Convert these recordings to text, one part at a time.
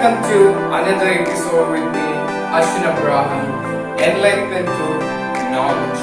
welcome to another episode with me, Ashwin Abraham, Enlightenment Through Knowledge.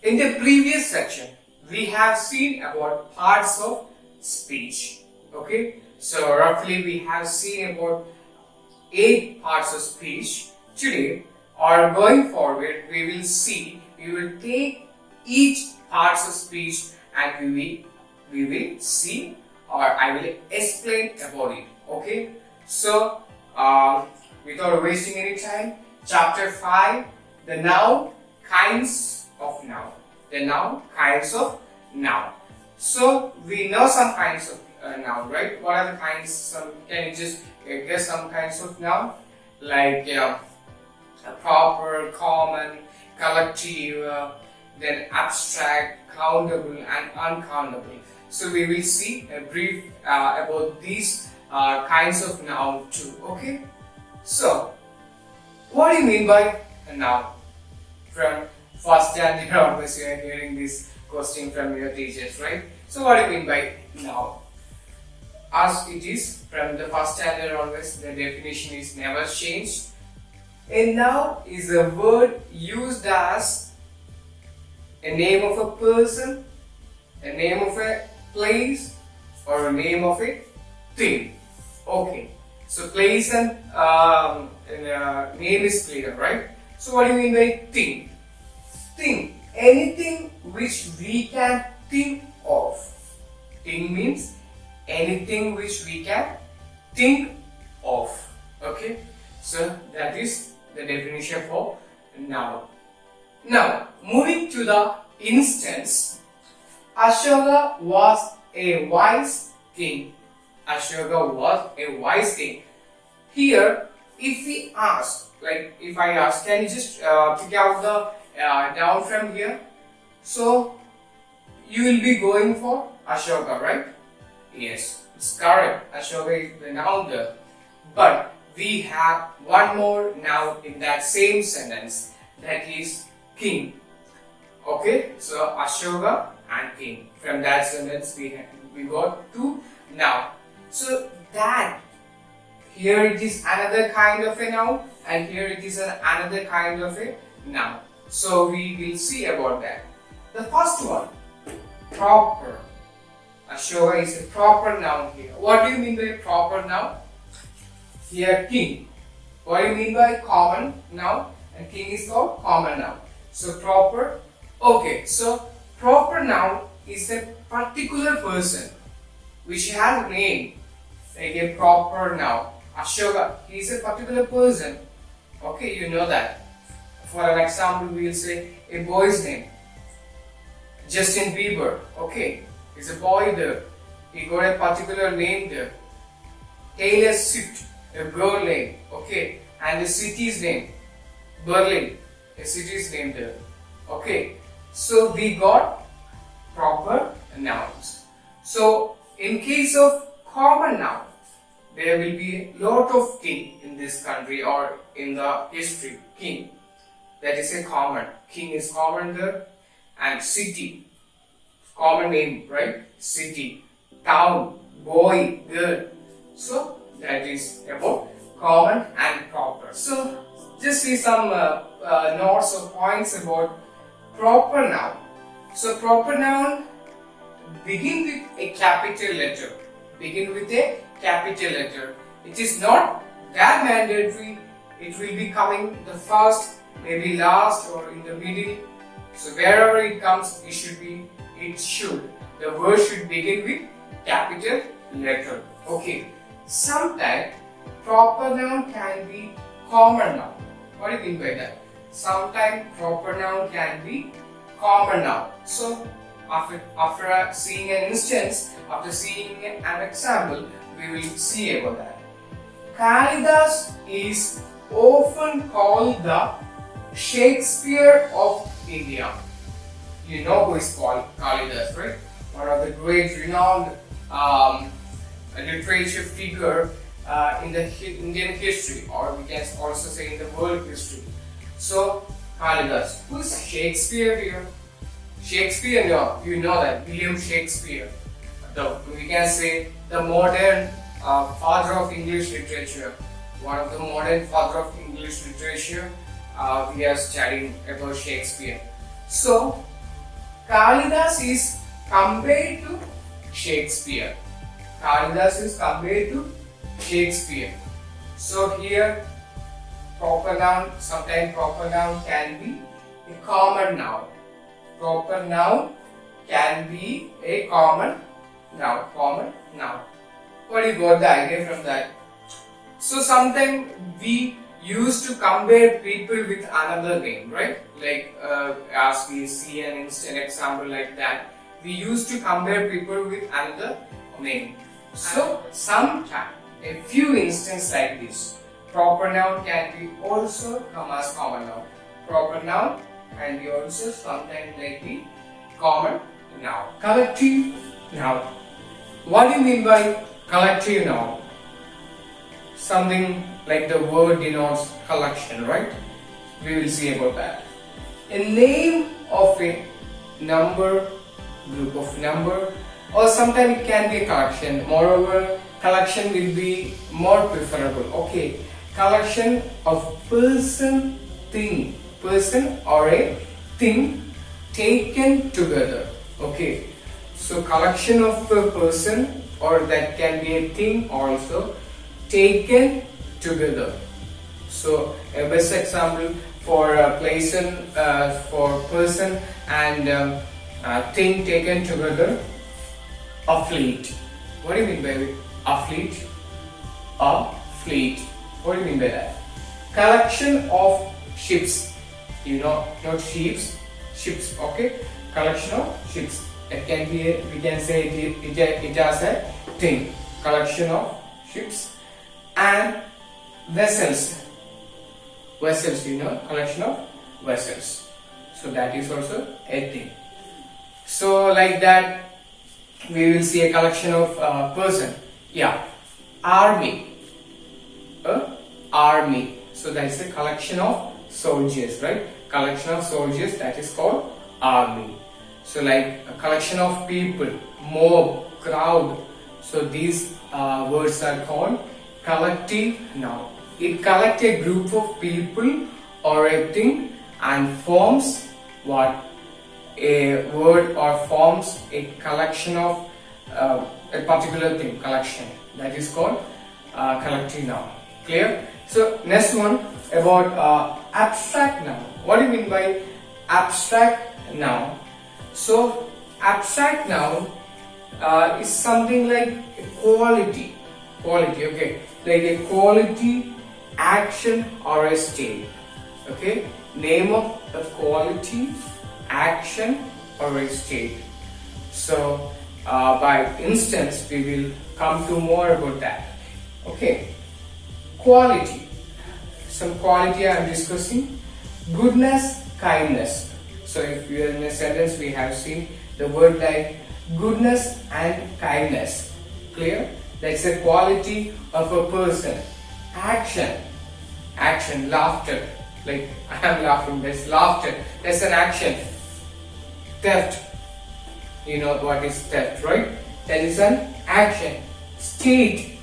In the previous section, we have seen about parts of speech. Okay, so roughly we have seen about 8 parts of speech. Today, or going forward, we will take each parts of speech and we will see, or I will explain about it. Okay, so without wasting any time, chapter 5, the noun, kinds of noun. The noun, kinds of noun. So we know some kinds of noun, right? What are the kinds? Can you just guess some kinds of noun? Like proper, common, collective, then abstract, countable and uncountable. So we will see a brief about these kinds of noun too. Okay. So what do you mean by a noun? From first standard onwards, you are hearing this question from your teachers, right? So what do you mean by noun? As it is from the first standard onwards, the definition is never changed. A noun is a word used as a name of a person, a name of a place, or a name of a thing. Okay, so place and name is clear, right? So what do you mean by thing? Thing, anything which we can think of. Thing means anything which we can think of. Okay, so that is the definition for noun. Now, moving to the instance, Ashoka was a wise king. Ashoka was a wise king. Here, if we ask, like if I ask, can you just pick out the noun from here? So, you will be going for Ashoka, right? Yes, it's correct. Ashoka is the noun there. But we have one more noun in that same sentence, that is king. Okay, so Ashoka and king. From that sentence we got 2 noun. So that here it is another kind of a noun and here it is another kind of a noun. So we will see about that. The first one, proper. Ashoka is a proper noun here. What do you mean by proper noun? Here king. What do you mean by common noun? And king is called common noun. So proper. Okay, so proper noun is a particular person which has a name, like a proper noun. Ashoka, he is a particular person. Okay, you know that. For an example, we will say a boy's name. Justin Bieber. Okay, he's a boy there. He got a particular name there. Taylor Swift, a girl name. Okay, and the city's name, Berlin, a city's name there. Okay, so we got proper nouns. So in case of common noun, there will be a lot of king in this country or in the history. King, that is a common. King is common there. And city, common name, right? City, town, boy, girl. So that is about common and proper. So just see some notes or points about proper noun. So proper noun begin with a capital letter. Begin with a capital letter. It is not that mandatory. It will be coming the first, maybe last, or in the middle. So wherever it comes, the word should begin with capital letter. Okay. Sometimes proper noun can be common noun. What do you mean by that? Sometimes proper noun can be common noun. So after seeing an instance, after seeing an example, we will see about that. Kalidas is often called the Shakespeare of India. You know who is called Kalidas, right? One of the great renowned literature figure in the Indian history, or we can also say in the world history. So Kalidas. Who's Shakespeare here? Shakespeare, no, you know that, William Shakespeare. We can say the modern father of English literature. One of the modern father of English literature. We are studying about Shakespeare. So, Kalidas is compared to Shakespeare. Kalidas is compared to Shakespeare. So here, proper noun, sometimes proper noun can be a common noun. Proper noun can be a common noun. Common noun. What you got the idea from that? So sometimes we used to compare people with another name, right? Like as we see an instant example like that, we used to compare people with another name. So sometimes a few instances like this, proper noun can be also come as common noun. Proper noun can be also sometimes like the common noun. Collective noun. What do you mean by collective noun? Something like the word denotes collection, right? We will see about that. A name of a number, group of number, or sometimes it can be a collection. Moreover, collection will be more preferable. Okay, collection of person, thing, person or a thing taken together. Okay, so collection of a person or that can be a thing also taken together. So a best example for a person and thing taken together, a fleet. What do you mean by a fleet? A fleet. What do you mean by that? Collection of ships. You know, not sheeps, ships. Okay, collection of ships. It can be we can say it as a thing. Collection of ships. And vessels. Vessels, you know, collection of vessels. So that is also a thing. So like that, we will see a collection of person. Yeah, army. Army. So that is a collection of soldiers, right? Collection of soldiers, that is called army. So like a collection of people, mob, crowd. So these words are called collective noun. It collects a group of people or a thing and forms what? A word or forms a collection of a particular thing, collection. That is called collective noun. Clear? So next one about abstract noun. What do you mean by abstract noun? So abstract noun is something like a quality. Quality, okay, like a quality, action or a state. Okay, name of a quality, action or a state. So by instance we will come to more about that. Okay, quality. Some quality I am discussing. Goodness, kindness. So if we are in a sentence, we have seen the word like goodness and kindness. Clear? That's a quality of a person. Action. Action, laughter. Like I am laughing, that's laughter. That's an action. Theft. You know what is theft, right? That is an action. State.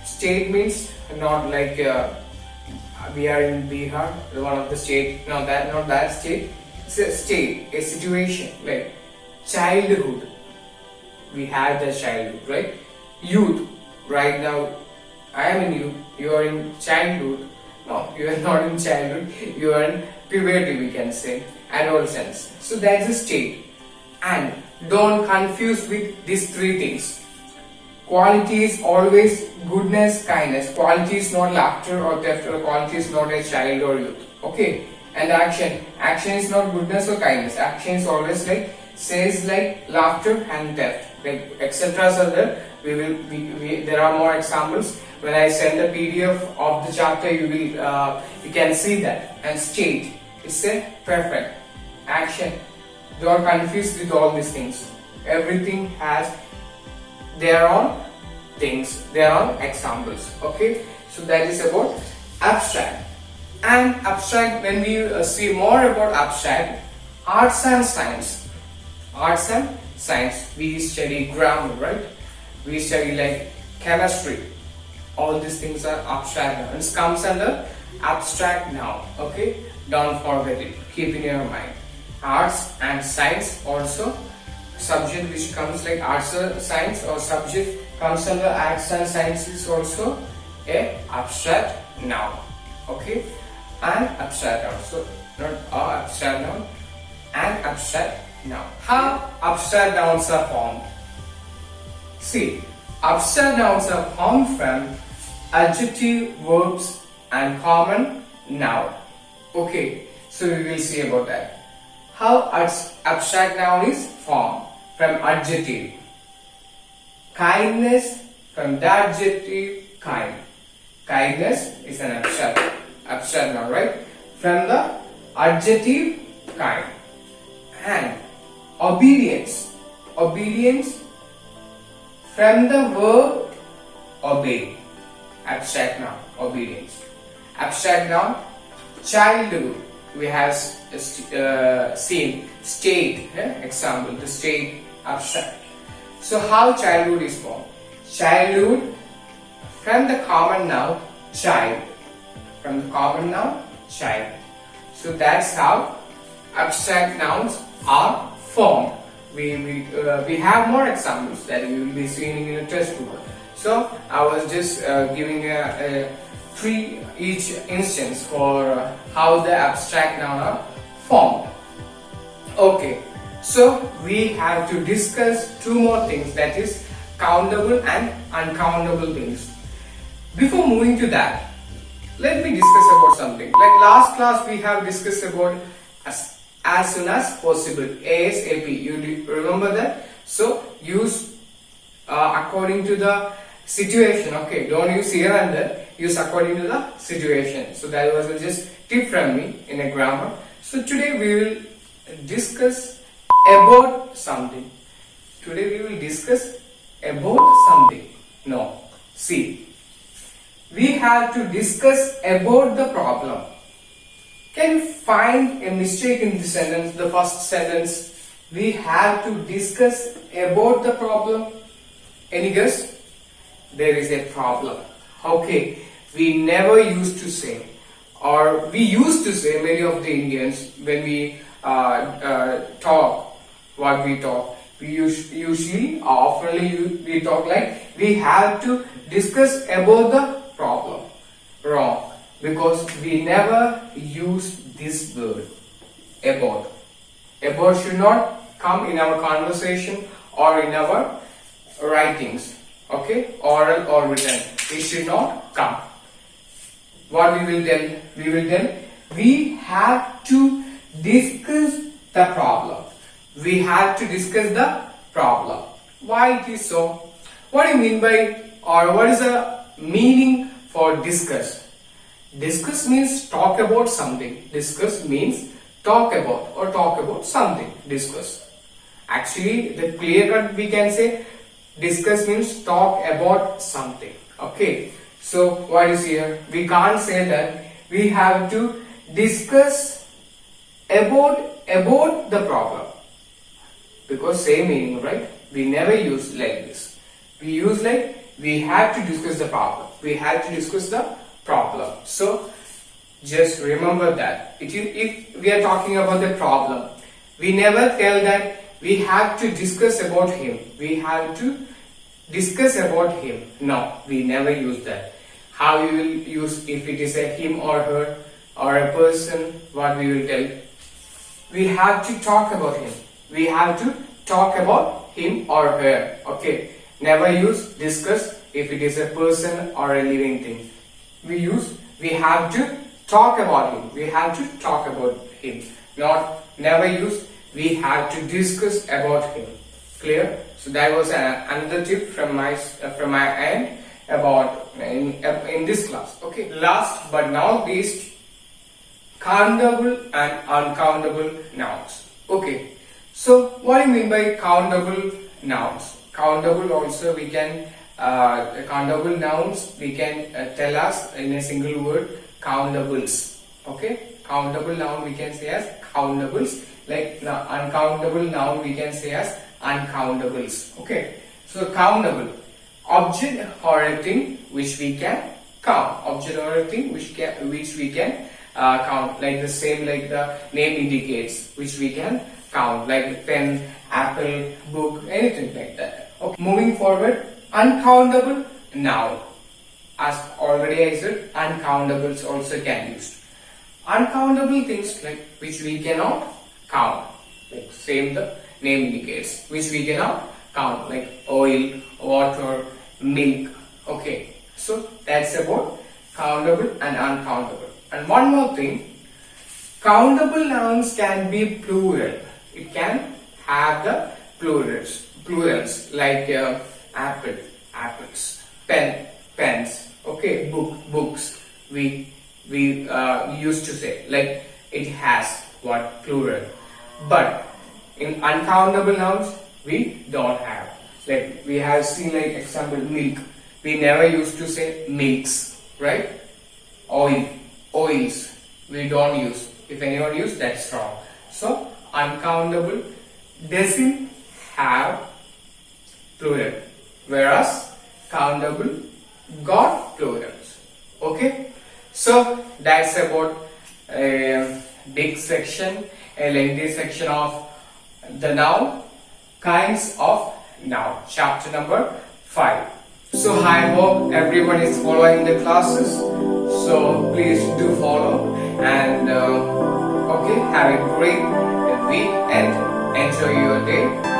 State means not like we are in Bihar, one of the state. No, that not that state. It's a state, a situation. Like childhood. We have the childhood, right? Youth. Right now, I am in youth. You are in childhood. No, you are not in childhood. You are in puberty, we can say, adolescence. So that's the state. And don't confuse with these three things. Quality is always goodness, kindness. Quality is not laughter or theft, or quality is not a child or youth. Okay. And action. Action is not goodness or kindness. Action is always like says like laughter and theft. Like etc. are there. There are more examples. When I send the PDF of the chapter, you can see that. And state, it's a perfect action. Don't confuse with all these things. Everything has their own things, their own examples. Okay, so that is about abstract. And abstract, when we see more about abstract, arts and science. Arts and science, we study grammar, right? We study like chemistry. All these things are abstract noun. It comes under abstract noun. Okay, don't forget it. Keep in your mind. Arts and science also subject which comes like arts or science, or subject comes under arts and science is also a abstract noun. Okay, an abstract noun. So not a abstract noun, an abstract noun. How abstract nouns are formed? See, abstract nouns are formed from adjective, verbs and common noun. Okay, so we will see about that. How abstract noun is formed? From adjective. Kindness, from the adjective kind. Kindness is an abstract noun, right? From the adjective kind. And obedience. Obedience from the verb obey. Abstract noun, obedience. Abstract noun, childhood. We have seen state, example, the state, abstract. So how childhood is formed? Childhood from the common noun child. From the common noun child. So that's how abstract nouns are formed. We have more examples that you will be seeing in a textbook. So I was just giving a three each instance for how the abstract noun are formed. Okay, so we have to discuss two more things, that is countable and uncountable things. Before moving to that, let me discuss about something. Like last class we have discussed about as soon as possible, ASAP. You remember that? So use according to the situation. Okay, don't use here and there, use according to the situation. So that was just tip from me in a grammar. So today we will discuss about something. Today we will discuss about something. No, see, we have to discuss about the problem. Can you find a mistake in the sentence, the first sentence? We have to discuss about the problem. Any guess? There is a problem. Okay, we never used to say, or we used to say, many of the Indians, when we talk, what we talk, we usually, oftenly we talk like, we have to discuss about the problem. Wrong, because we never use this word, about. About should not come in our conversation or in our writings. Okay, oral or written, it should not come. What we will tell? We will tell, we have to discuss the problem. We have to discuss the problem. Why it is so? What do you mean by, or what is the meaning for discuss? Discuss means talk about something. Discuss means talk about or talk about something. Discuss. Actually, the clear cut we can say, discuss means talk about something. Okay. So what is here? We can't say that we have to discuss about the problem, because same meaning, right? We never use like this. We use like, we have to discuss the problem. We have to discuss the problem. So just remember that if we are talking about the problem, we never tell that we have to discuss about him. We have to discuss about him. No, we never use that. How we will use if it is a him or her or a person, what we will tell? We have to talk about him. We have to talk about him or her. Okay. Never use discuss if it is a person or a living thing. We have to talk about him. We have to talk about him. Never use we have to discuss about him. Clear? So that was another tip from my end about in this class. Okay. Last but not least, countable and uncountable nouns. Okay. So what do you mean by countable nouns? Countable also we can countable nouns we can tell us in a single word, countables. Okay, countable noun we can say as countables. Like uncountable noun we can say as uncountables. Okay, so countable, object or a thing which we can count. Object or a thing which we can count. Like the same like the name indicates, which we can count. Like pen, apple, book, anything like that. Okay. Moving forward, uncountable noun. As already I said, uncountables also can use. Uncountable things like which we cannot count, like same the name indicates, which we cannot count, like oil, water, milk. Okay, so that's about countable and uncountable. And one more thing, countable nouns can be plural. It can have the plurals like apple, apples, pen, pens. Okay, books. We used to say like it has what plural, but in uncountable nouns we don't have. Like we have seen like example milk. We never used to say milks, right? Oils. We don't use. If anyone use, that's wrong. So uncountable doesn't have plural, whereas countable got plurals. Okay, so that's about a big section, a lengthy section of the noun, kinds of noun, chapter number 5. So I hope everyone is following the classes. So please do follow and okay, have a great week and enjoy your day.